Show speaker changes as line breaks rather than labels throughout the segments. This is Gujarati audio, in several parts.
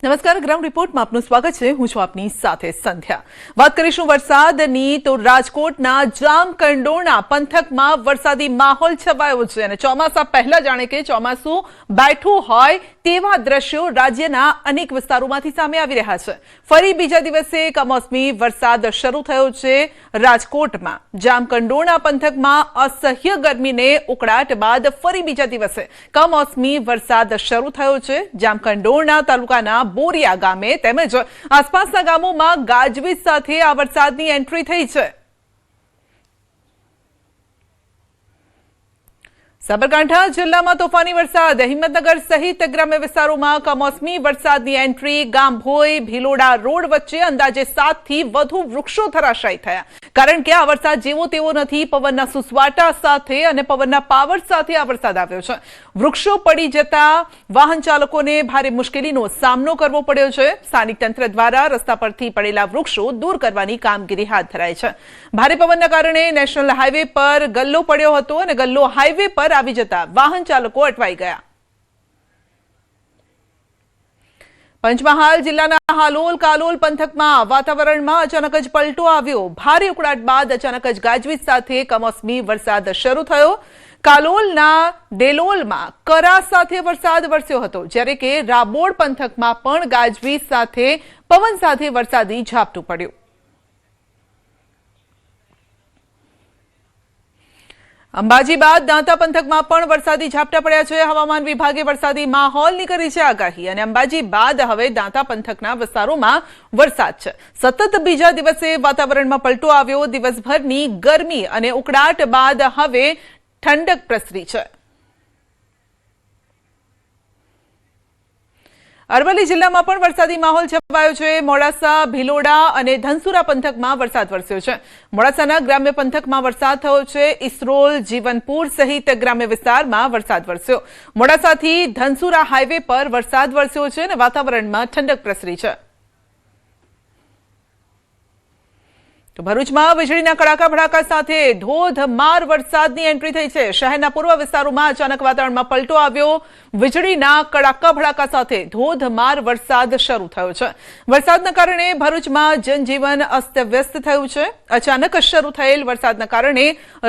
નમસ્કાર, ગ્રાઉન્ડ રિપોર્ટમાં આપનું સ્વાગત છે. હું છું આપની સાથે સંધ્યા. વાત કરીશું વરસાદની, તો રાજકોટના જામકંડોરણા પંથકમાં વરસાદી માહોલ છવાયો છે અને ચોમાસા પહેલા જાણે કે ચોમાસું બેઠું હોય તેવા દ્રશ્યો રાજ્યના અનેક વિસ્તારોમાંથી સામે આવી રહ્યા છે. ફરી બીજા દિવસે કમોસમી વરસાદ શરૂ થયો છે. રાજકોટમાં જામકંડોરણા પંથકમાં અસહ્ય ગરમીને ઉકળાટ બાદ ફરી બીજા દિવસે કમોસમી વરસાદ શરૂ થયો છે. જામકંડોરણા તાલુકાના બોરિયા ગામે તેમજ આસપાસના ગામોમાં ગાજવીજ સાથે આ વરસાદની એન્ટ્રી થઈ છે. સાબરકાંઠા જિલ્લામાં તોફાની વરસાદ. હિંમતનગર સહિત ગ્રામ્ય વિસ્તારોમાં કમોસમી વરસાદની એન્ટ્રી. ગામભોઈ ભીલોડા રોડ વચ્ચે અંદાજે 7 થી વધુ વૃક્ષો ધરાશાયી થયા. કારણ કે આ વરસાદ જેવો તેવો નથી. પવનના સુસવાટા સાથે અને પવનના પાવર સાથે આ વરસાદ આવ્યો છે. વૃક્ષો પડી જતા વાહન ચાલકોને ભારે મુશ્કેલીનો સામનો કરવો પડ્યો છે. સ્થાનિક તંત્ર દ્વારા રસ્તા પરથી પડેલા વૃક્ષો દૂર કરવાની કામગીરી હાથ ધરાઈ છે. ભારે પવનના કારણે નેશનલ હાઈવે પર ગલ્લો પડ્યો હતો અને ગલ્લો હાઈવે પર આવી જતા વાહન ચાલકો અટવાઈ ગયા. પંચમહાલ જિલ્લાના હાલોલ કાલોલ પંથકમાં વાતાવરણમાં અચાનક જ પલટો આવ્યો. ભારે ઉકળાટ બાદ અચાનક જ ગાજવીજ સાથે કમોસમી વરસાદ શરૂ થયો. કાલોલના ડેલોલમાં કરા સાથે વરસાદ વરસ્યો હતો, જ્યારે કે રાબોડ પંથકમાં પણ ગાજવીજ સાથે પવન સાથે વરસાદી ઝાપટું પડ્યું. અંબાજી બાદ દાંતા પંથકમાં પણ વરસાદી ઝાપટા પડ્યા છે. હવામાન વિભાગે વરસાદી માહોલની કરી છે આગાહી અને અંબાજી બાદ હવે દાંતા પંથકના વિસ્તારોમાં વરસાદ છે. સતત બીજા દિવસે વાતાવરણમાં પલટો આવ્યો. દિવસભરની ગરમી અને ઉકળાટ બાદ હવે ઠંડક પ્રસરી છે. અરવલ્લી જિલ્લામાં પણ વરસાદી માહોલ છવાયો છે. મોડાસા ભીલોડા અને ધનસુરા પંથકમાં વરસાદ વરસ્યો છે. મોડાસાના ગ્રામ્ય પંથકમાં વરસાદ થયો છે. ઇસરોલ જીવનપુર સહિત ગ્રામ્ય વિસ્તારમાં વરસાદ વરસ્યો. મોડાસાથી ધનસુરા હાઈવે પર વરસાદ વરસ્યો છે અને વાતાવરણમાં ઠંડક પ્રસરી છે. તો ભરૂચમાં વીજળીના કડાકા ભડાકા સાથે ધોધમાર વરસાદની એન્ટ્રી થઈ છે. શહેરના પૂર્વ વિસ્તારોમાં અચાનક વાતાવરણમાં પલટો આવ્યો. વીજળીના કડાકા ભડાકા સાથે ધોધમાર વરસાદ શરૂ થયો છે. વરસાદના કારણે ભરૂચમાં જનજીવન અસ્તવ્યસ્ત થયું છે. અચાનક શરૂ થયેલ વરસાદના કારણે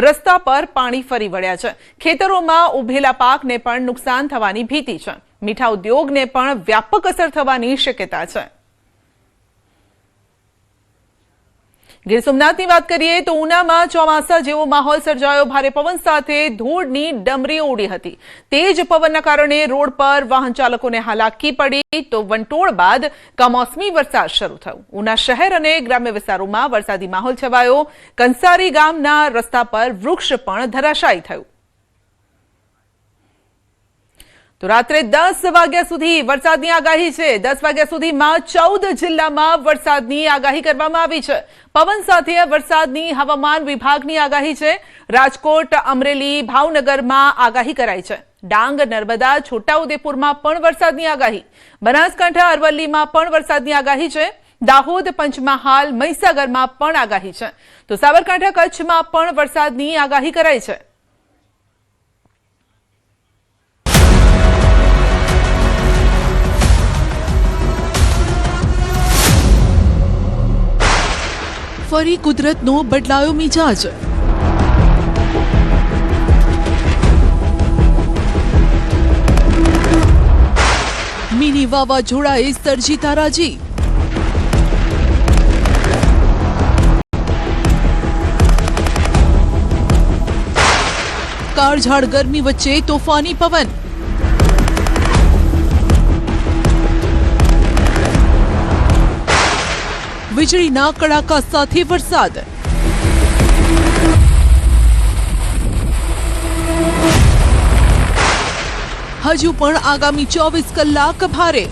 રસ્તા પર પાણી ફરી વળ્યા છે. ખેતરોમાં ઉભેલા પાકને પણ નુકસાન થવાની ભીતિ છે. મીઠા ઉદ્યોગને પણ વ્યાપક અસર થવાની શક્યતા છે. ગીર સોમનાથની વાત કરીએ તો ઉનામાં ચોમાસા જેવો માહોલ સર્જાયો. ભારે પવન સાથે ધૂળની ડમરીઓ ઉડી હતી. તેજ પવનના કારણે રોડ પર વાહન ચાલકોને હાલાકી પડી. તો વંટોળ બાદ કમોસમી વરસાદ શરૂ થયો. ઉના શહેર અને ગ્રામ્ય વિસ્તારોમાં વરસાદી માહોલ છવાયો. કંસારી ગામના રસ્તા પર વૃક્ષ પણ ધરાશાયી થયું. તો રાત્રે 10 વાગ્યા સુધી વરસાદની આગાહી છે. 10 વાગ્યા સુધીમાં 14 જિલ્લામાં વરસાદની આગાહી કરવામાં આવી છે. પવન સાથે વરસાદની હવામાન વિભાગની આગાહી છે. રાજકોટ, અમરેલી, ભાવનગરમાં આગાહી કરાઈ છે. ડાંગ, નર્મદા, છોટાઉદેપુરમાં પણ વરસાદની આગાહી. બનાસકાંઠા, અરવલ્લીમાં પણ વરસાદની આગાહી છે. દાહોદ, પંચમહાલ, મહીસાગરમાં પણ આગાહી છે. તો સાબરકાંઠા, કચ્છમાં પણ વરસાદની આગાહી કરાઈ છે. ફરી કુદરતનો બદલાયો મિજાજ. મિની વાવાઝોડાએ સર્જી તારાજી. કાળઝાળ ગરમી વચ્ચે તોફાની પવન. વીજળીના કડાકા સાથે વરસાદ. હજુ પણ આગામી 24 કલાક ભારે.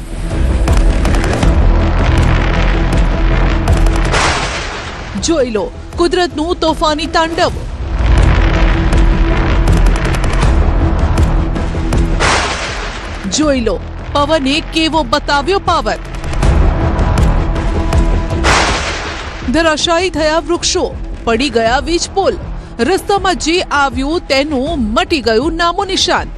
જોઈ લો કુદરતનું તોફાની તાંડવ. જોઈ લો પવને કેવો બતાવ્યો પાવર. ધરાશાયી થયા વૃક્ષો, પડી ગયા વીજ પોલ. રસ્તામાં જે આવ્યું તેનું મટી ગયું નામો નિશાન.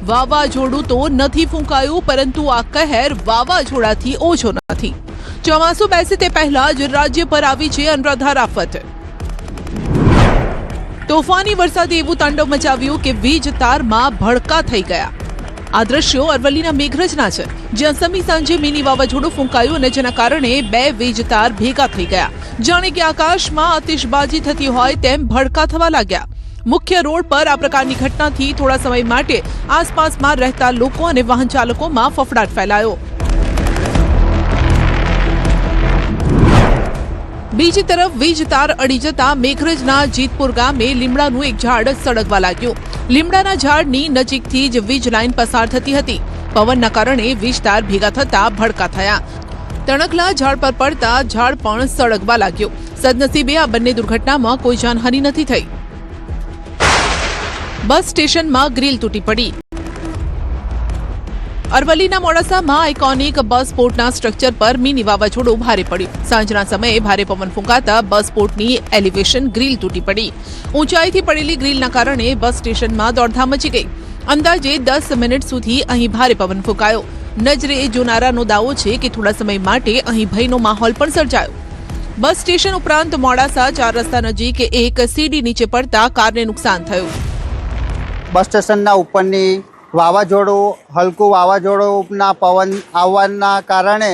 વાવાઝોડું તો નથી ફૂંકાયું, પરંતુ આ કહેર વાવાઝોડાથી ઓછો નથી. ચોમાસું બેસે તે પહેલા જ રાજ્ય પર આવી છે અનરાધાર આફત. તોફાની વરસાદે એવું તાંડવ મચાવ્યું કે વીજ તારમાં ભડકા થઈ ગયા. આ દ્રશ્યો અરવલ્લીના મેઘરજના છે, જ્યાં સમી સાંજે મિની વાવાઝોડું ફૂંકાયું અને જેના કારણે 2 વીજ તાર ભેગા થઈ ગયા. જાણે કે આકાશમાં આતિશબાજી થતી હોય તેમ ભડકા થવા લાગ્યા. મુખ્ય રોડ પર આ પ્રકારની ઘટનાથી થોડા સમય માટે આસપાસમાં રહેતા લોકો અને વાહન ચાલકોમાં ફફડાટ ફેલાયો. બીજી તરફ વીજ તાર અડી જતા મેઘરજના જીતપુર ગામે લીમડાનું એક ઝાડ સળગવા લાગ્યું. લીમડાના ઝાડની નજીકથી જ વીજ લાઈન પસાર થતી હતી. પવનના કારણે વીજ તાર ભેગા થતા ભડકા થયા. તણખલા ઝાડ પર પડતા ઝાડ પણ સળગવા લાગ્યું. સદનસીબે આ બંને દુર્ઘટનામાં કોઈ જાનહાનિ નથી થઈ. બસ સ્ટેશનમાં ગ્રીલ તૂટી પડી. અરવલ્લીના મોડાસામાં આઇકોનિક બસ પોર્ટના સ્ટ્રક્ચર પર મિની વાવાઝોડું ભારે પડ્યું. સાંજના સમયે ભારે પવન ફૂંકાતા બસ પોર્ટની એલિવેશન ગ્રીલ તૂટી પડી. ઊંચાઈથી પડેલી ગ્રીલના કારણે બસ સ્ટેશનમાં દોડધામ મચી ગઈ. અંદાજે 10 મિનિટ સુધી અહીં ભારે પવન ફૂંકાયો. નજરે જોનારાનો દાવો છે કે થોડા સમય માટે અહીં ભયનો માહોલ પણ સર્જાયો. બસ સ્ટેશન ઉપરાંત મોડાસા 4 રસ્તા નજીક એક સીડી નીચે પડતા કારને નુકસાન થયું.
બસ સ્ટેશનના ઉપરની વાવાઝોડું હલકું વાવાઝોડુંના પવન આવવાના કારણે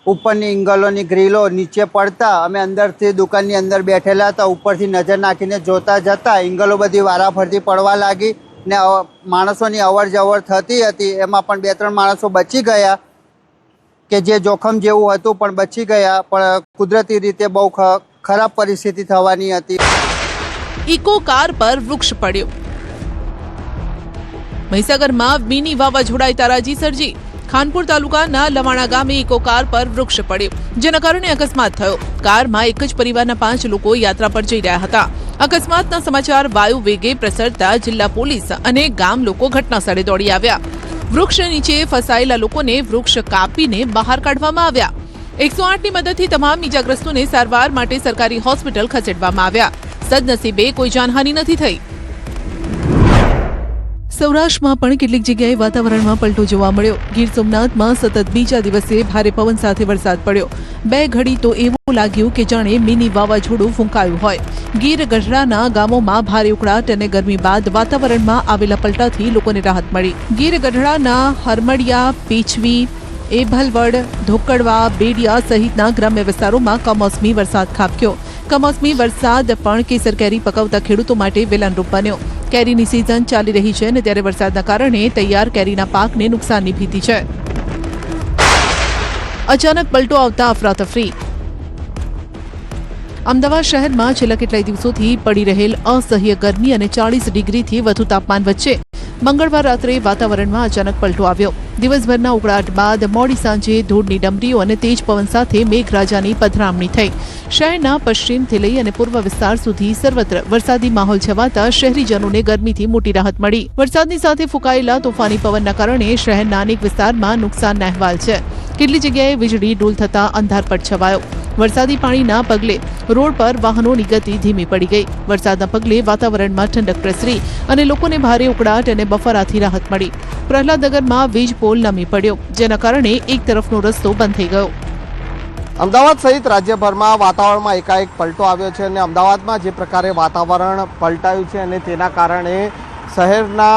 ઉપરની ઇંગલોની ગ્રીલો નીચે પડતા અમે અંદરથી દુકાનની અંદર બેઠેલા હતા. ઉપરથી નજર નાખીને જોતા જતા ઇંગલો બધી વારાફરતી પડવા લાગી ને માણસોની અવર જવર થતી હતી. એમાં પણ 2-3 માણસો બચી ગયા કે જે જોખમ જેવું હતું પણ બચી ગયા, પણ કુદરતી રીતે બહુ ખરાબ પરિસ્થિતિ થવાની હતી.
ઇકો કાર પર વૃક્ષ પડ્યો. મહીસાગરમાં મિની વાવાઝોડાએ તારાજી સર્જી. ખાનપુર તાલુકાના લવાણા ગામે ઇકો કાર પર વૃક્ષ પડ્યું, જેના કારણે અકસ્માત થયો. કારમાં એક જ પરિવારના 5 લોકો યાત્રા પર જઈ રહ્યા હતા. અકસ્માતના સમાચાર વાયુ વેગે પ્રસરતા જિલ્લા પોલીસ અને ગામ લોકો ઘટના સ્થળે દોડી આવ્યા. વૃક્ષ નીચે ફસાયેલા લોકોને વૃક્ષ કાપીને બહાર કાઢવામાં આવ્યા. 108ની મદદથી તમામ ઇજાગ્રસ્તોને સારવાર માટે સરકારી હોસ્પિટલ ખસેડવામાં આવ્યા. સદનસીબે કોઈ જાનહાનિ નથી થઈ. સૌરાષ્ટ્રમાં પણ કેટલીક જગ્યાએ વાતાવરણમાં પલટો જોવા મળ્યો. ગીર સોમનાથમાં સતત બીજા દિવસે ભારે પવન સાથે વરસાદ પડ્યો. 2 ઘડી તો એવું લાગ્યું કે જાણે મિની વાવાઝોડું ફૂંકાયું હોય. ગીર ગઢડાના ગામોમાં ભારે ઉકળાટ અને ગરમી બાદ વાતાવરણમાં આવેલા પલટાથી લોકોને રાહત મળી. ગીર ગઢડાના હરમડિયા, પીછવી, એભલવડ, ધોકડવા, બેડિયા સહિતના ગ્રામ્ય વિસ્તારોમાં કમોસમી વરસાદ ખાબક્યો. કમોસમી વરસાદ પણ કેસર કેરી પકવતા ખેડૂતો માટે વેલણરૂપ બન્યો. કેરીની સિઝન ચાલી રહી છે અને ત્યારે વરસાદના કારણે તૈયાર કેરીના પાકને નુકસાનની ભીતિ છે. અચાનક પલટો આવતા અફરાતફરી. અમદાવાદ શહેરમાં છેલ્લા કેટલાય દિવસોથી પડી રહેલ અસહ્ય ગરમી અને 40 ડિગ્રીથી વધુ તાપમાન વચ્ચે મંગળવાર રાત્રે વાતાવરણમાં અચાનક પલટો આવ્યો. દિવસભરના ઉકળાટ બાદ મોડી સાંજે ધૂળની ડમરીઓ અને તેજ પવન સાથે મેઘરાજાની પધરામણી થઈ. શહેરના પશ્ચિમથી લઈ અને પૂર્વ વિસ્તાર સુધી સર્વત્ર વરસાદી માહોલ છવાતા શહેરીજનોને ગરમીથી મોટી રાહત મળી. વરસાદની સાથે ફૂંકાયેલા તોફાની પવનના કારણે શહેરના અનેક વિસ્તારમાં નુકસાનના અહેવાલ છે. કેટલી જગ્યાએ વીજળી ડૂલ થતા અંધારપટ છવાયો. વરસાદી પાણીના પગલે રોડ પર વાહનોની ગતિ ધીમી પડી ગઈ. વરસાદના પગલે વાતાવરણમાં ઠંડક પ્રસરી અને લોકોને ભારે ઉકળાટ અને બફારાથી રાહત મળી. પ્રહલાદનગરમાં વીજ પોલ નમી પડ્યો, જેના કારણે એક તરફનો રસ્તો બંધ થઈ ગયો.
અમદાવાદ સહિત રાજ્યભરમાં વાતાવરણમાં એકાએક પલટો આવ્યો છે અને અમદાવાદમાં જે પ્રકારે વાતાવરણ પલટાયું છે અને તેના કારણે શહેરના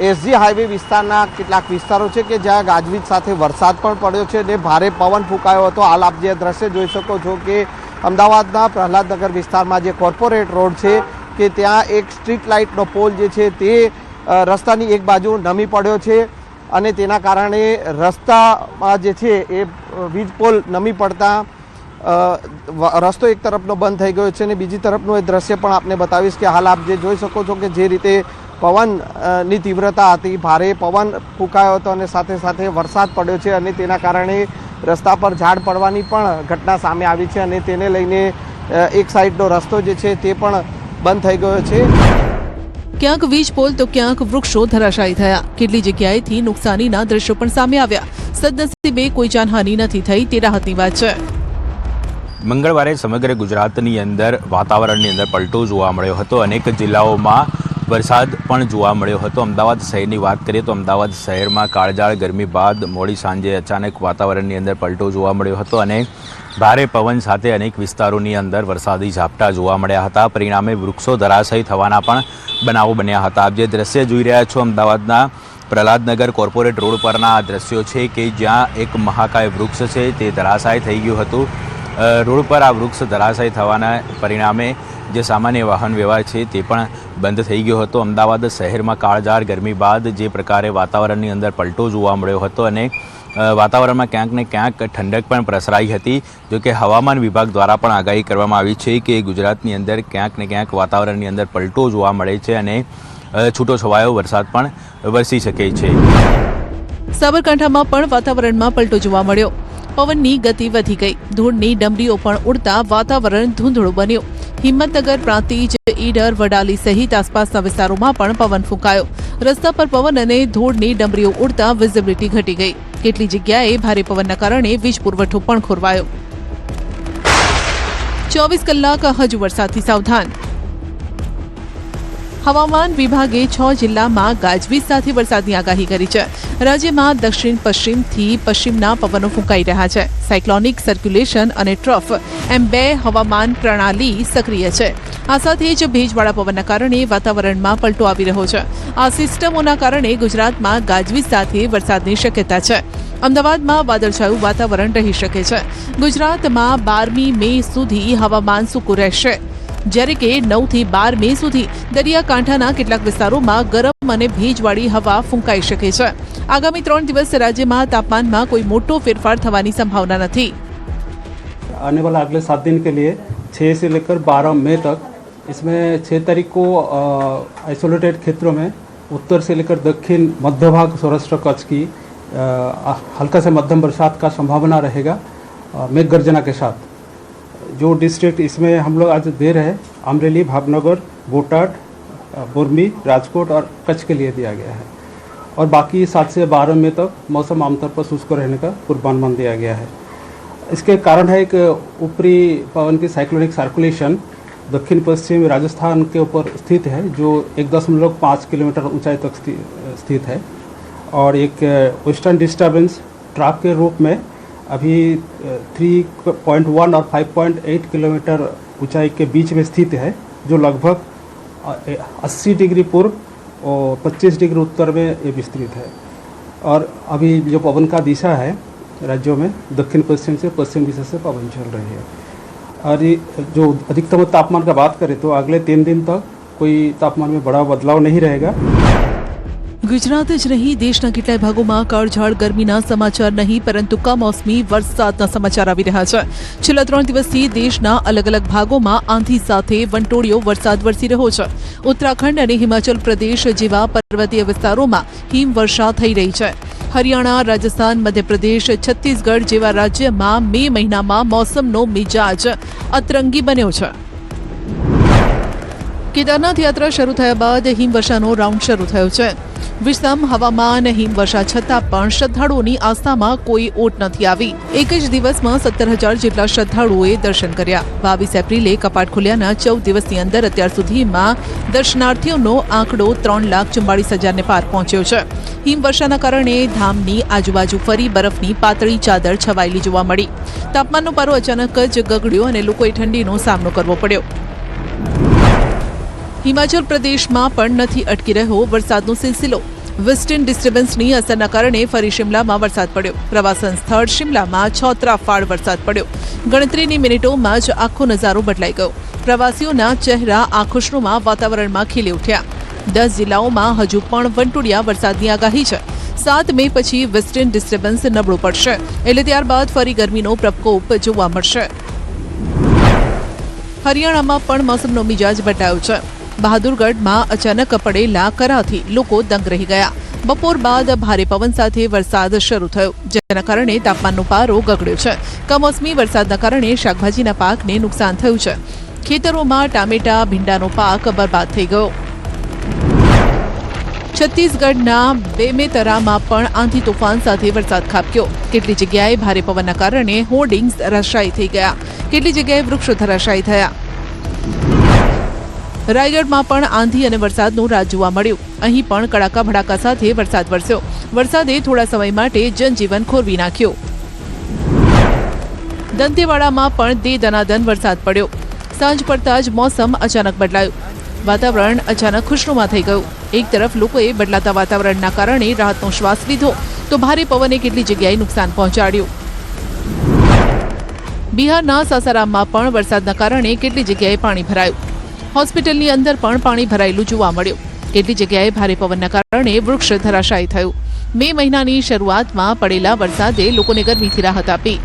એસજી હાઈવે વિસ્તારના કેટલાક વિસ્તારો છે કે જ્યાં ગાજવીજ સાથે વરસાદ પણ પડ્યો છે અને ભારે પવન ફૂંકાયો હતો. હાલ આપ જે દ્રશ્ય જોઈ શકો છો કે અમદાવાદના પ્રહલાદનગર વિસ્તારમાં જે કોર્પોરેટ રોડ છે કે ત્યાં એક સ્ટ્રીટ લાઇટનો પોલ જે છે તે રસ્તાની એક બાજુ નમી પડ્યો છે અને તેના કારણે રસ્તામાં જે છે એ વીજ પોલ નમી પડતા રસ્તો એક તરફનો બંધ થઈ ગયો છે અને બીજી તરફનું એ દ્રશ્ય પણ આપને બતાવીશ કે હાલ આપ જે જોઈ શકો છો કે જે રીતે પવનની તીવ્રતા હતી, ભારે પવન ફૂંકાયો હતો અને સાથે સાથે વરસાદ પડ્યો છે અને તેના કારણે રસ્તા પર ઝાડ પડવાની પણ ઘટના સામે આવી છે અને તેને લઈને એક સાઈડનો રસ્તો જે છે તે પણ બંધ થઈ ગયો છે.
ક્યાંક વીજ પોલ તો ક્યાંક વૃક્ષો ધરાશાયી થયા. કેટલી જગ્યાએથી નુકસાનીના દ્રશ્યો પણ સામે આવ્યા. સદનસીબે કોઈ જાનહાનિ નથી થઈ તે રાહતની વાત છે.
મંગળવારે સમગ્ર ગુજરાતની અંદર વાતાવરણની અંદર પલટો જોવા મળ્યો હતો. અનેક જિલ્લાઓમાં વરસાદ પણ જોવા મળ્યો હતો। અમદાવાદ શહેરની વાત કરીએ તો અમદાવાદ શહેરમાં કાળઝાળ ગરમી બાદ મોડી સાંજે અચાનક વાતાવરણની અંદર પલટો જોવા મળ્યો હતો અને ભારે પવન સાથે અનેક વિસ્તારોની અંદર વરસાદી ઝાપટા જોવા મળ્યા હતા। પરિણામે વૃક્ષો ધરાશાયી થવાના પણ બનાવો બન્યા હતા। આપ જે દ્રશ્ય જોઈ રહ્યા છો અમદાવાદના પ્રહલાદનગર કોર્પોરેટ રોડ પરના આ દ્રશ્યો છે કે જ્યાં એક મહાકાય વૃક્ષ છે તે ધરાશાયી થઈ ગયું હતું। રોડ પર આ વૃક્ષ ધરાશાયી થવાના પરિણામે જે સામાન્ય વાહન વ્યવહાર છે તે પણ બંધ થઈ ગયો હતો। અમદાવાદ શહેરમાં કાળઝાળ ગરમી બાદ જે પ્રકારે વાતાવરણની અંદર પલટો જોવા મળ્યો હતો અને વાતાવરણમાં ક્યાંક ને ક્યાંક ઠંડક પણ પ્રસરાઈ હતી। જોકે હવામાન વિભાગ દ્વારા પણ આગાહી કરવામાં આવી છે કે ગુજરાતની અંદર ક્યાંક ને ક્યાંક વાતાવરણની અંદર પલટો જોવા મળે છે અને છૂટો છવાયો વરસાદ પણ વરસી શકે છે।
સાબરકાંઠામાં પણ વાતાવરણમાં પલટો જોવા મળ્યો। પવનની ગતિ વધી ગઈ, ધૂળની ડમરીઓ પણ ઉડતા વાતાવરણ ધૂંધળું બન્યું। હિંમતનગર, પ્રાંતિજ, ઈડર, વડાલી સહિત આસપાસના વિસ્તારોમાં પણ પવન ફૂંકાયો। રસ્તા પર પવન અને ધૂળની ડમરીઓ ઉડતા વિઝિબિલિટી ઘટી ગઈ। કેટલી જગ્યાએ ભારે પવનના કારણે વીજ પુરવઠો પણ ખોરવાયો। 24 કલાક હજુ વરસાદથી સાવધાન। હવામાન વિભાગે 6 જિલ્લામાં ગાજવીજ સાથે વરસાદની આગાહી કરી છે। રાજ્યમાં દક્ષિણ પશ્ચિમથી પશ્ચિમના પવનો ફૂંકાઈ રહ્યા છે। સાયક્લોનિક સર્ક્યુલેશન અને ટ્રફ એમ 2 હવામાન પ્રણાલી સક્રિય છે। આ સાથે જ ભેજવાળા પવનના કારણે વાતાવરણમાં પલટો આવી રહ્યો છે। આ સિસ્ટમોના કારણે ગુજરાતમાં ગાજવીજ સાથે વરસાદની શક્યતા છે। અમદાવાદમાં વાદળછાયું વાતાવરણ રહી શકે છે। ગુજરાતમાં 12મી મે સુધી હવામાન સૂકું રહેશે, જ્યારે કે 9 થી 12 મે સુધી દરિયાકાંઠાના કેટલાક વિસ્તારોમાં ગરમ અને ભેજવાળી હવા ફૂંકાઈ શકે છે। આગામી 3 દિવસ રાજ્યમાં તાપમાનમાં કોઈ મોટો ફેરફાર થવાની સંભાવના નથી।
आने वाला अगले 7 दिन के लिए 6 से लेकर 12 मई तक इसमें 6 तारीख को आइसोलेटेड क्षेत्रों में उत्तर से लेकर दक्षिण मध्य भाग सौराष्ट्र कच्छ की हल्का से मध्यम बरसात का संभावना रहेगा मेघ गर्जना के साथ। जो डिस्ट्रिक्ट इसमें हम लोग आज दे रहे हैं अमरेली, भावनगर, बोटाड, बुरमी, राजकोट और कच्छ के लिए दिया गया है और बाकी 7 से 12 मई तक मौसम आमतौर पर शुष्क रहने का पूर्वानुमान दिया गया है। इसके कारण है एक ऊपरी पवन की साइक्लोनिक सर्कुलेशन दक्षिण पश्चिम राजस्थान के ऊपर स्थित है जो 1.5 किलोमीटर ऊंचाई तक स्थित है और एक वेस्टर्न डिस्टर्बेंस ट्रैप के रूप में अभी 3.1 और 5.8 किलोमीटर ऊंचाई के बीच में स्थित है जो लगभग 80 डिग्री पूर्व और 25 डिग्री उत्तर में ये विस्तृत है। और अभी जो पवन का दिशा है राज्यों में दक्षिण पश्चिम से पश्चिम दिशा से पवन चल रही है। और ये जो अधिकतम तापमान का बात करें तो अगले 3 दिन तक कोई तापमान में बड़ा बदलाव नहीं रहेगा।
ગુજરાત જ નહીં, દેશના કેટલાય ભાગોમાં કાળઝાળ ગરમીના સમાચાર નહીં પરંતુ કમોસમી વરસાદના સમાચાર આવી રહ્યા છે। છેલ્લા 3 દિવસથી દેશના અલગ અલગ ભાગોમાં આંધી સાથે વંટોળિયો વરસાદ વરસી રહ્યો છે। ઉત્તરાખંડ અને હિમાચલ પ્રદેશ જેવા પર્વતીય વિસ્તારોમાં હિમવર્ષા થઈ રહી છે। હરિયાણા, રાજસ્થાન, મધ્યપ્રદેશ, છત્તીસગઢ જેવા રાજ્યમાં મે મહિનામાં મોસમનો મિજાજ અતરંગી બન્યો છે। કેદારનાથ યાત્રા શરૂ થયા બાદ હિમવર્ષાનો રાઉન્ડ શરૂ થયો છે। વિષમ હવામાન, હિમવર્ષા છતાં પણ શ્રદ્ધાળુઓની આસ્થામાં કોઈ ઓટ નથી આવી। એક જ દિવસમાં 17,000 જેટલા શ્રદ્ધાળુઓએ દર્શન કર્યા। 22 એપ્રિલે કપાટ ખુલ્યાના 14 દિવસની અંદર અત્યાર સુધીમાં દર્શનાર્થીઓનો આંકડો 3,44,000ને પાર પહોંચ્યો છે। હિમવર્ષાના કારણે ધામની આજુબાજુ ફરી બરફની પાતળી ચાદર છવાયેલી જોવા મળી। તાપમાનનો પારો અચાનક જ ગગડ્યો અને લોકોએ ઠંડીનો સામનો કરવો પડ્યો। હિમાચલ પ્રદેશમાં પણ નથી અટકી રહ્યો વરસાદનો સિલસિલો। વેસ્ટર્ન ડિસ્ટર્બન્સની અસરના કારણે ફરી શિમલામાં વરસાદ પડ્યો। પ્રવાસન સ્થળ શિમલામાં છોતરાફાળ વરસાદ પડ્યો। ગણતરીની મિનિટોમાં જ આખો નજારો બદલાઈ ગયો। પ્રવાસીઓના ચહેરા આખુશનુમા વાતાવરણમાં ખીલી ઉઠ્યા। 10 જિલ્લાઓમાં હજુ પણ વંટોળિયા વરસાદની આગાહી છે। 7 મે પછી વેસ્ટર્ન ડિસ્ટર્બન્સ નબળું પડશે એટલે ત્યારબાદ ફરી ગરમીનો પ્રકોપ જોવા મળશે। હરિયાણામાં પણ મોસમનો મિજાજ બદલાયો છે। બહાદુરગઢમાં અચાનક પડેલા કરાથી લોકો દંગ રહી ગયા। બપોર બાદ ભારે પવન સાથે વરસાદ શરૂ થયો જેના કારણે તાપમાનનો પારો ગગડ્યો છે। કમોસમી વરસાદના કારણે શાકભાજીના પાકને નુકસાન થયું છે। ખેતરોમાં ટામેટા, ભીંડાનો પાક બરબાદ થઈ ગયો। છત્તીસગઢના બેમેતરામાં પણ આંધી તોફાન સાથે વરસાદ ખાબક્યો। કેટલી જગ્યાએ ભારે પવનના કારણે હોર્ડિંગ્સ ધરાશાયી થઈ ગયા। કેટલી જગ્યાએ વૃક્ષો ધરાશાયી થયા। રાયગઢમાં પણ આંધી અને વરસાદનું રાજ જોવા મળ્યું. અહીં પણ કડાકા ભડાકા સાથે વરસાદ વરસ્યો. વરસાદે થોડા સમય માટે જનજીવન ખોરવી નાખ્યું. દંતેવાડામાં પણ દે દનાદન વરસાદ પડ્યો. સાંજ પડતા જ મોસમ અચાનક બદલાયું. વાતાવરણ અચાનક ખુશનુમા થઈ ગયું. એક તરફ લોકોએ બદલાતા વાતાવરણના કારણે રાહતનો શ્વાસ લીધો તો ભારે પવને કેટલી જગ્યાએ નુકસાન પહોંચાડ્યું. બિહારના સાસારામમાં પણ વરસાદના કારણે કેટલી જગ્યાએ પાણી ભરાયું. હોસ્પિટલની અંદર પણ પાણી ભરાયેલું જોવા મળ્યું. કેટલી જગ્યાએ ભારે પવનના કારણે વૃક્ષ ધરાશાયી થયું. મે મહિનાની શરૂઆતમાં પડેલા વરસાદે લોકોને ગરમીથી રાહત આપી.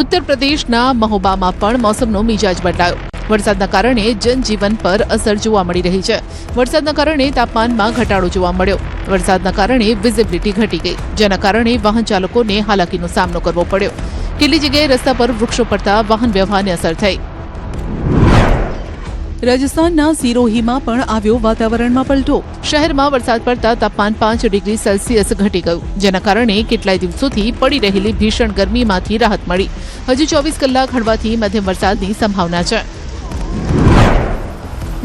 ઉત્તર પ્રદેશના મહોબામાં પણ મોસમનો મિજાજ બદલાયો. વરસાદના કારણે જનજીવન પર અસર જોવા મળી રહી છે. વરસાદના કારણે તાપમાનમાં ઘટાડો જોવા મળ્યો. વરસાદના કારણે વિઝિબિલિટી ઘટી ગઈ, જેના કારણે વાહન ચાલકોને હાલાકીનો સામનો કરવો પડ્યો. કેટલી જગ્યાએ રસ્તા પર વૃક્ષો પડતા વાહન વ્યવહારને અસર થઈ. રાજસ્થાનના સિરોહીમાં પણ આવ્યો વાતાવરણમાં પલટો. શહેરમાં વરસાદ પડતા તાપમાન 5 ડિગ્રી સેલ્સિયસ ઘટી ગયું, જેના કારણે કેટલાય દિવસોથી પડી રહેલી ભીષણ ગરમીમાંથી રાહત મળી. હજુ 24 કલાક હળવાથી મધ્યમ વરસાદની સંભાવના છે.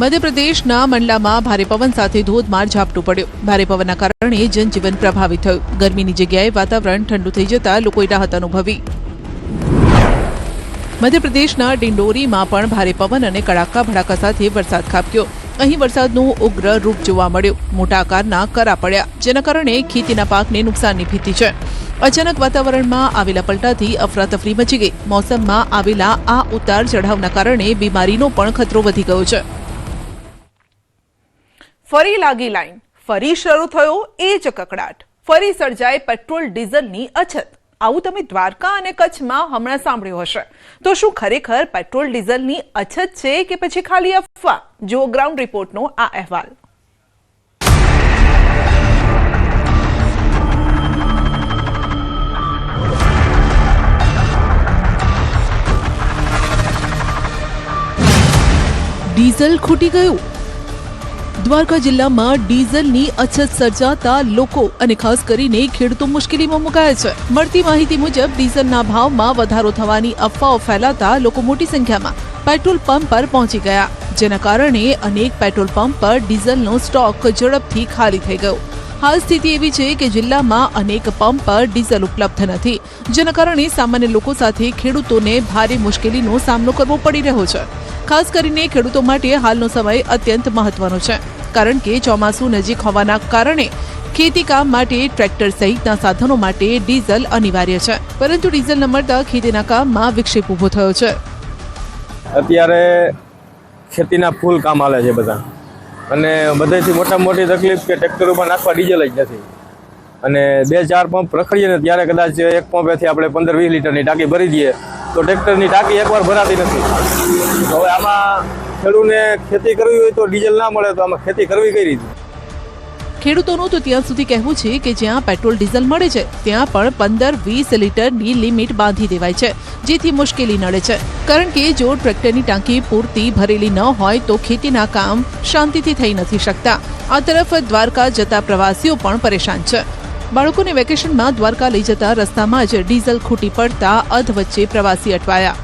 મધ્યપ્રદેશના મંડલામાં ભારે પવન સાથે ધોધમાર ઝાપટું પડ્યું. ભારે પવનના કારણે જનજીવન પ્રભાવિત થયું. ગરમીની જગ્યાએ વાતાવરણ ઠંડુ થઈ જતા લોકોએ રાહત અનુભવી. મધ્યપ્રદેશના ડિંડોરીમાં પણ ભારે પવન અને કડાકા ભડાકા સાથે વરસાદ ખાબક્યો. અહીં વરસાદનું ઉગ્ર રૂપ જોવા મળ્યું. મોટા આકારના કરા પડ્યા, જેના કારણે ખેતીના પાકને નુકસાનની ભીતિ છે. અચાનક વાતાવરણમાં આવેલા પલટાથી અફરાતફરી મચી ગઈ. મોસમમાં આવેલા આ ઉતાર ચઢાવના કારણે બીમારીનો પણ ખતરો વધી ગયો છે. ફરી લાગી લાઈન, ફરી શરૂ થયો એ જ કકડાટ. ફરી સર્જાય પેટ્રોલ ડીઝલની અછત. આવું તમે દ્વારકા અને કચ્છમાં હમણાં સાંભળ્યું હશે. તો શું ખરેખર પેટ્રોલ ડીઝલની અછત છે કે પછી ખાલી અફવા? જુઓ ગ્રાઉન્ડ રિપોર્ટનો આ અહેવાલ. ડીઝલ ખૂટી ગયું. દ્વારકા જિલ્લામાં ડીઝલની અછત સર્જાતા લોકો અને ખાસ કરીને ખેડૂતો મુશ્કેલીમાં મુકાયા છે. મળતી માહિતી મુજબ ડીઝલના ભાવમાં વધારો થવાની અફવાઓ ફેલાતા લોકો મોટી સંખ્યામાં પેટ્રોલ પંપ પર પહોંચી ગયા, જેના કારણે અનેક પેટ્રોલ પંપ પર ડીઝલનો સ્ટોક ઝડપથી ખાલી થઈ ગયો. હાલ સ્થિતિ એવી છે કે જિલ્લામાં અનેક પંપ પર ડીઝલ ઉપલબ્ધ નથી, જેના કારણે સામાન્ય લોકો સાથે ખેડૂતોને ભારે મુશ્કેલીનો સામનો કરવો પડી રહ્યો છે. ખાસ કરીને ખેડૂતો માટે હાલનો સમય અત્યંત મહત્વનો છે, કારણ કે ચોમાસું નજીક હોવાના કારણે ખેતીકામ માટે ટ્રેક્ટર સહિતના સાધનો માટે ડીઝલ અનિવાર્ય છે. પરંતુ ડીઝલ ન મળતા ખેતીના કામમાં વિક્ષેપ ઊભો થયો છે.
અત્યારે ખેતીના ફૂલ કામ હાલે છે બધા, અને બધેથી મોટામાં મોટી તકલીફ કે ટ્રેક્ટરોમાં નાખવા ડીઝલ જ નથી. અને 2-4 પંપ રખડીએ ને ત્યારે કદાચ એક પંપેથી આપણે 15-20 લીટરની ટાંકી ભરી દઈએ તો ટ્રેક્ટરની ટાંકી એકવાર ભરાતી નથી. હવે આમાં ખેડૂતને ખેતી કરવી હોય તો ડીઝલ ના મળે તો આમાં ખેતી કરવી કઈ રીતે?
ખેડૂતોનું તો ત્યાં સુધી કહેવું છે કે જ્યાં પેટ્રોલ ડીઝલ મળે છે ત્યાં પણ 15-20 લીટરની લિમિટ બાંધી દેવાય છે, જેથી મુશ્કેલી નડે છે. કારણ કે જો ટ્રેક્ટરની ટાંકી પૂરતી ભરેલી ન હોય તો ખેતીના કામ શાંતિથી થઈ નથી શકતા. આ તરફ દ્વારકા જતા પ્રવાસીઓ પણ પરેશાન છે. બાળકોને વેકેશનમાં દ્વારકા લઈ જતા રસ્તામાં જ ડીઝલ ખૂટી પડતા અધવચ્ચે પ્રવાસી અટવાયા.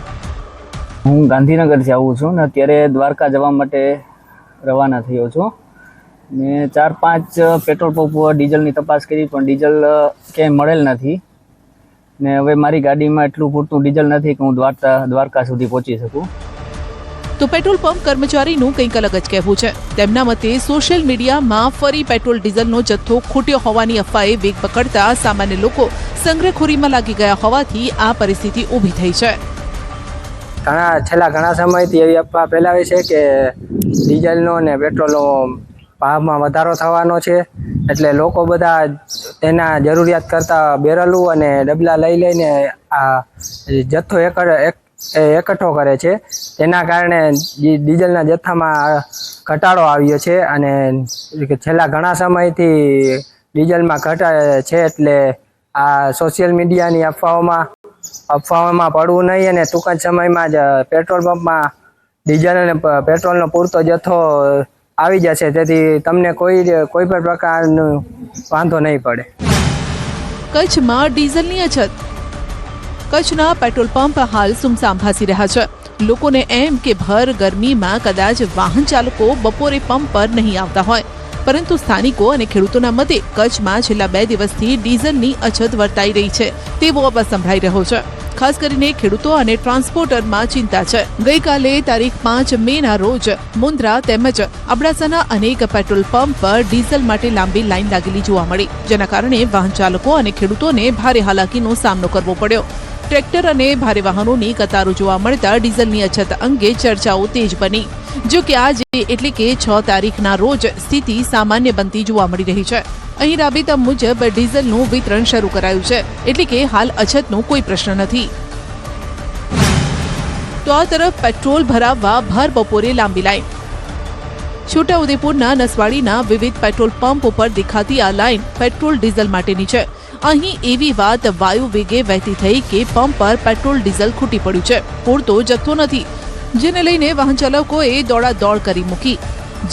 હું ગાંધીનગરથી આવું છું ને અત્યારે દ્વારકા જવા માટે રવાના થયો છું. મેં 4-5 પેટ્રોલ પંપ ડીઝલની તપાસ કરી પણ ડીઝલ ક્યાંય મળેલ નથી. ને હવે મારી ગાડીમાં એટલું પૂરતું ડીઝલ નથી કે હું દ્વારકા સુધી પહોંચી શકું.
તો પેટ્રોલ પંપ કર્મચારીનું કંઈક અલગ જ કહેવું છે. તેમના મતે સોશિયલ મીડિયામાં ફરી પેટ્રોલ ડીઝલનો જથ્થો ખૂટ્યો હોવાની અફવાએ વેગ પકડતા સામાન્ય લોકો સંગ્રહખોરીમાં લાગી ગયા હોવાથી આ પરિસ્થિતિ ઊભી થઈ છે.
છેલ્લા ઘણા સમયથી એવી અફવા ફેલાવી છે કે ડીઝલનો અને પેટ્રોલનો ભાવમાં વધારો થવાનો છે, એટલે લોકો બધા તેના જરૂરિયાત કરતાં બેરલું અને ડબલા લઈ લઈને આ જથ્થો એકઠો કરે છે. તેના કારણે ડીઝલના જથ્થામાં ઘટાડો આવ્યો છે અને છેલ્લા ઘણા સમયથી ડીઝલમાં ઘટાડે છે. એટલે આ સોશિયલ મીડિયાની અફવાઓમાં પડવું નહીં અને ટૂંક જ સમયમાં જ પેટ્રોલ પંપમાં ડીઝલ અને પેટ્રોલનો પૂરતો જથ્થો આવી જશે, તેથી તમને કોઈ પણ પ્રકારનો વાંધો નહીં પડે.
કચ્છમાં ડીઝલની અછત. કચ્છના પેટ્રોલ પંપ હાલ સુમસામ ભાસી રહ્યા છે. લોકોને એમ કે ભર ગરમીમાં કદાચ વાહન ચાલકો બપોરે પંપ પર નહીં આવતા હોય, પરંતુ સ્થાનિકો અને ખેડૂતોના મતે કચ્છમાં છેલ્લા 2 દિવસથી ડીઝલની અછત વર્તાઈ રહી છે તેવો અવાજ સંભળાઈ રહ્યો છે. ખાસ કરીને ખેડૂતો અને ટ્રાન્સપોર્ટરમાં ચિંતા છે. ગઈકાલે તારીખ 5 મેના રોજ મુન્દ્રા તેમજ અબડાસાના અનેક પેટ્રોલ પંપ પર ડીઝલ માટે લાંબી લાઈન લાગેલી જોવા મળી, જેના કારણે વાહન ચાલકો અને ખેડૂતોને ભારે હાલાકીનો સામનો કરવો પડ્યો. ટ્રેક્ટર અને ભારે વાહનોની કતારો જોવા મળતા ડીઝલની અછત અંગે ચર્ચાઓ તેજ બની. જો કે આજે એટલે કે 6 તારીખના રોજ સ્થિતિ સામાન્ય બનતી જોવા મળી રહી છે. અહીં રાબેતા મુજબ ડીઝલનું વિતરણ શરૂ કરાયું છે, એટલે કે હાલ અછતનો કોઈ પ્રશ્ન નથી. તો આ તરફ પેટ્રોલ ભરાવવા ભર બપોરે લાંબી લાઈન. છોટાઉદેપુરના નસવાડીના વિવિધ પેટ્રોલ પંપ ઉપર દેખાતી આ લાઈન પેટ્રોલ ડીઝલ માટેની છે. અહીં એવી વાત વાયુ વેગે વહેતી થઈ કે પંપ પર પેટ્રોલ ડીઝલ ખૂટી પડ્યું છે, પૂરતો જથ્થો નથી, જેને લઈને વાહન ચાલકોએ દોડાદોડ કરી મૂકી.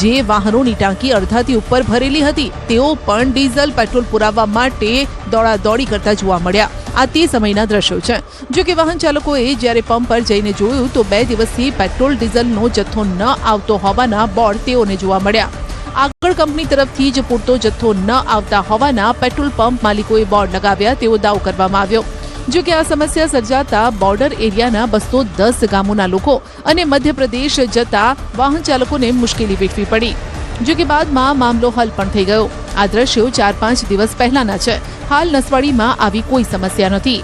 જે વાહનોની ટાંકી અડધાથી ઉપર ભરેલી હતી તેઓ પણ ડીઝલ પેટ્રોલ પુરાવવા માટે દોડાદોડી કરતા જોવા મળ્યા. આ તે સમયના દ્રશ્યો છે. જો કે વાહન ચાલકોએ જ્યારે પંપ પર જઈને જોયું તો 2 દિવસથી પેટ્રોલ ડીઝલનો જથ્થો ન આવતો હોવાના બોર્ડ તેઓને જોવા મળ્યા. આગળ કંપની તરફથી જ પૂરતો જથ્થો ન આવતા હોવાના પેટ્રોલ પંપ માલિકોએ બોર્ડ લગાવ્યા તેવો દાવો કરવામાં આવ્યો. જો કે આ સમસ્યા સર્જાતા બોર્ડર એરિયાના 210 ગામોના લોકો અને મધ્યપ્રદેશ જતા વાહન ચાલકોને મુશ્કેલી વેઠવી પડી. જો કે બાદમાં મામલો હલ પણ થઈ ગયો. આ દ્રશ્યો 4-5 દિવસ પહેલાના છે. હાલ નસવાડીમાં આવી કોઈ સમસ્યા નથી.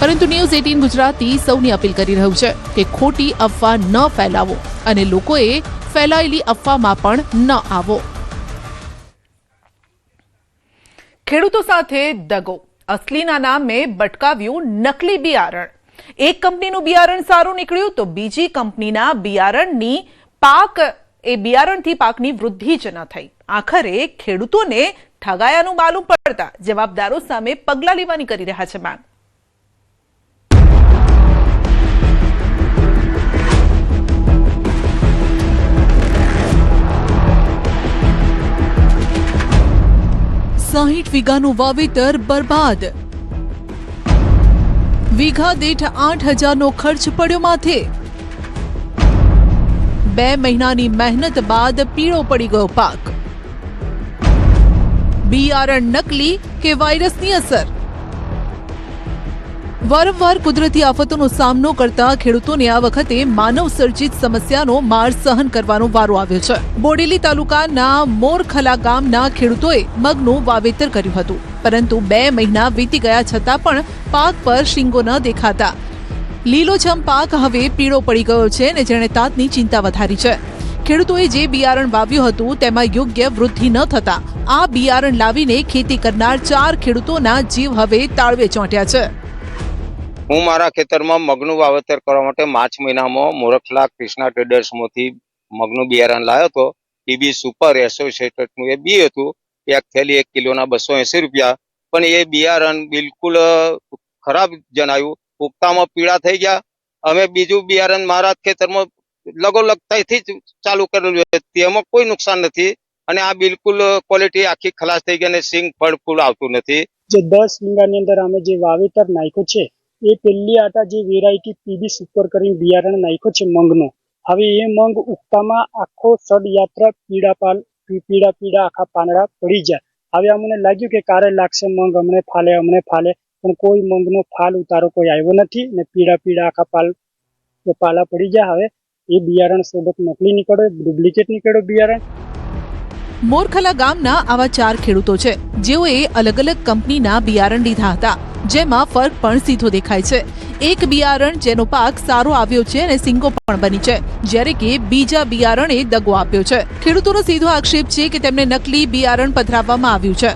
પરંતુ ન્યૂઝ 18 ગુજરાતી સૌની અપીલ કરી રહ્યું છે કે ખોટી અફવા ન ફેલાવો અને લોકોએ ફેલાયેલી અફવામાં પણ ન આવો. ખેડૂતો સાથે દગો, અસલીના નામે બટકાવ્યું નકલી બિયારણ. એક કંપનીનું બિયારણ સારું નીકળ્યું તો બીજી કંપનીના બિયારણથી પાકની વૃદ્ધિ જ ન થઈ. આખરે ખેડૂતોને ઠગાયાનું માલુમ પડતા જવાબદારો સામે પગલાં લેવાની કરી રહ્યા છે માંગ. વીઘાનું વાવેતર બરબાદ, વીઘા દીઠ 8,000નો ખર્ચ પડ્યો માથે. 2 મહિનાની મહેનત બાદ પીળો પડી ગયો પાક. બિયારણ નકલી કે વાયરસની અસર? વારંવાર કુદરતી આફતોનો સામનો કરતા ખેડૂતોને આ વખતે માનવ સર્જિત સમસ્યાનો માર સહન કરવાનો વારો આવ્યો છે. બોડેલી તાલુકાના મોરખલા ગામના ખેડૂતોએ મગનું વાવેતર કર્યું હતું, પરંતુ 2 મહિના વીતી ગયા છતાં પણ પાક પર શીંગો ન દેખાતા લીલોછમ પાક હવે પીળો પડી ગયો છે અને જેણે તાતની ચિંતા વધારી છે. ખેડૂતોએ જે બિયારણ વાવ્યું હતું તેમાં યોગ્ય વૃદ્ધિ ન થતા આ બિયારણ લાવીને ખેતી કરનાર 4 ખેડૂતોના જીવ હવે તાળવે ચોંટ્યા છે.
હું મારા ખેતરમાં મગનું વાવેતર કરવા માટે માર્ચ મહિનામાં મોરખલા કૃષ્ણા ટ્રેડર્સમાંથી મગનું બિયારણ લાવ્યો હતો. ટીબી સુપર એસોસિએટેડનું એ બી હતું. એક થેલી 1 કિલોના 280 રૂપિયા. પણ એ બિયારણ બિલકુલ ખરાબ જણાયું. પુખ્તામાં પીળા થઈ ગયા. અમે બીજું બિયારણ મારા ખેતરમાં લગોલગ થઈથી જ ચાલુ કરેલું છે, તેમાં કોઈ નુકસાન નથી. અને આ બિલકુલ ક્વોલિટી આખી ખલાસ થઈ ગઈ અને સિંગ ફળ ફૂલ આવતું નથી.
જે 10 વીઘાની અંદર અમે જે વાવેતર નાખ્યું છે એ પહેલી આટા જે વેરાયટી પીબી સુપર કરીને બિયારણ નાખ્યો છે મગનો. હવે એ મગ ઉગતામાં આખો સડયાત્રા પીળા આખા પાંદડા પડી જાય. હવે અમને લાગ્યું કે કારે લાગશે મગ, હમણે ફાલે પણ કોઈ મગનો ફાલ ઉતારો કોઈ આવ્યો નથી ને પીળા આખા પાલા પડી જાય. હવે એ બિયારણ સોબત નકલી નીકળ્યો, ડુપ્લિકેટ નીકળ્યો બિયારણ.
મોરખલા ગામના આવા 4 ખેડૂતો છે જેઓએ અલગ અલગ કંપનીના બિયારણ લીધા હતા, જેમાં ફરક પણ સીધો દેખાય છે. એક બિયારણ જેનો પાક સારો આવ્યો છે અને સિંગો પણ બની છે, જ્યારે કે બીજા બિયારણે દગો આપ્યો છે. ખેડૂતોનો સીધો આક્ષેપ છે કે તેમને નકલી બિયારણ પધરાવવામાં આવ્યું છે.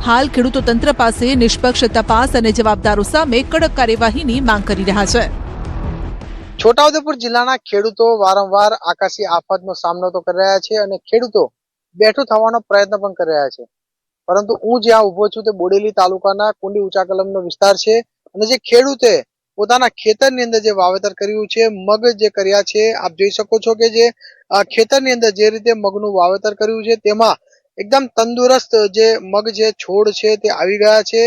હાલ ખેડૂતો તંત્ર પાસે નિષ્પક્ષ તપાસ અને જવાબદારો સામે કડક કાર્યવાહીની માંગ કરી રહ્યા છે.
છોટાઉદેપુર જિલ્લાના ખેડૂતો વારંવાર આકાશી આફતનો સામનો તો કરી રહ્યા છે અને ખેડૂતો બેઠું થવાનો પ્રયત્ન પણ કરી રહ્યા છે. પરંતુ હું જ્યાં ઉભો છું તે બોડેલી તાલુકાના કુંડી ઊંચા કલમનો વિસ્તાર છે અને જે ખેડૂતે પોતાના ખેતરની અંદર જે વાવેતર કર્યું છે, મગ જે કર્યા છે, આપ જોઈ શકો છો કે જે ખેતરની અંદર જે રીતે મગનું વાવેતર કર્યું છે તેમાં એકદમ તંદુરસ્ત જે મગ જે છોડ છે તે આવી ગયા છે.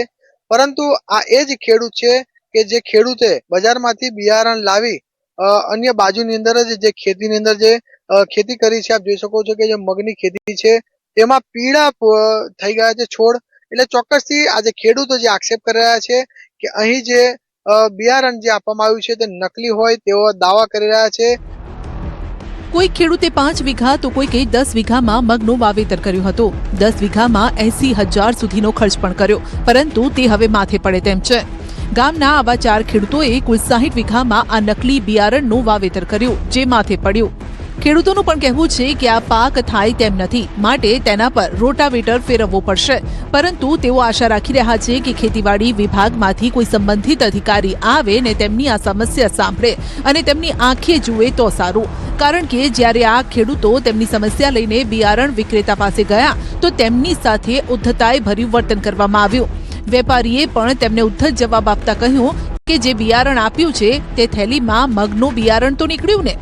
પરંતુ આ એ જ ખેડૂત છે કે જે ખેડૂતે બજારમાંથી બિયારણ લાવી
અન્ય બાજુની અંદર જ જે ખેતીની અંદર જે ખેતી કરી છે, આપ જોઈ શકો છો કે જે મગની ખેતી છે તેમાં પીળા થઈ ગયા છે છોડ. એટલે ચોક્કસથી આજે ખેડૂતો જે આક્ષેપ કરી રહ્યા છે કે અહીં જે બિયારણ જે આપવામાં આવ્યું છે તે નકલી હોય તેવો દાવા કરી રહ્યા છે.
કોઈ ખેડૂતે 5 વીઘા તો કોઈકે 10 વીઘામાં મગનું વાવેતર કર્યું હતું. 10 વીઘામાં 80,000 સુધીનો ખર્ચ પણ કર્યો, પરંતુ તે હવે માથે પડે તેમ છે. ગામના આવા 4 ખેડૂતોએ કુલ 60 વીઘામાં આ નકલી બિયારણનું વાવેતર કર્યું, જે માથે પડ્યું. ખેડૂતોનું પણ કહેવું છે કે આ પાક થાય તેમ નથી, માટે તેના પર રોટાવેટર ફેરવવો પડશે. પરંતુ તેઓ આશા રાખી રહ્યા છે કે ખેતીવાડી વિભાગમાંથી કોઈ સંબંધિત અધિકારી આવે ને તેમની આ સમસ્યા સાંભળે અને તેમની આંખે જુએ તો સારું. કારણ કે જ્યારે આ ખેડૂતો તેમની સમસ્યા લઈને બિયારણ વિક્રેતા પાસે ગયા તો તેમની સાથે ઉદ્ધતાઈ ભર્યું વર્તન કરવામાં આવ્યું. વેપારીએ પણ તેમને ઉદ્ધત જવાબ આપતા કહ્યું કે જે બિયારણ આપ્યું છે તે થેલીમાં મગનું બિયારણ તો નીકળ્યું ને.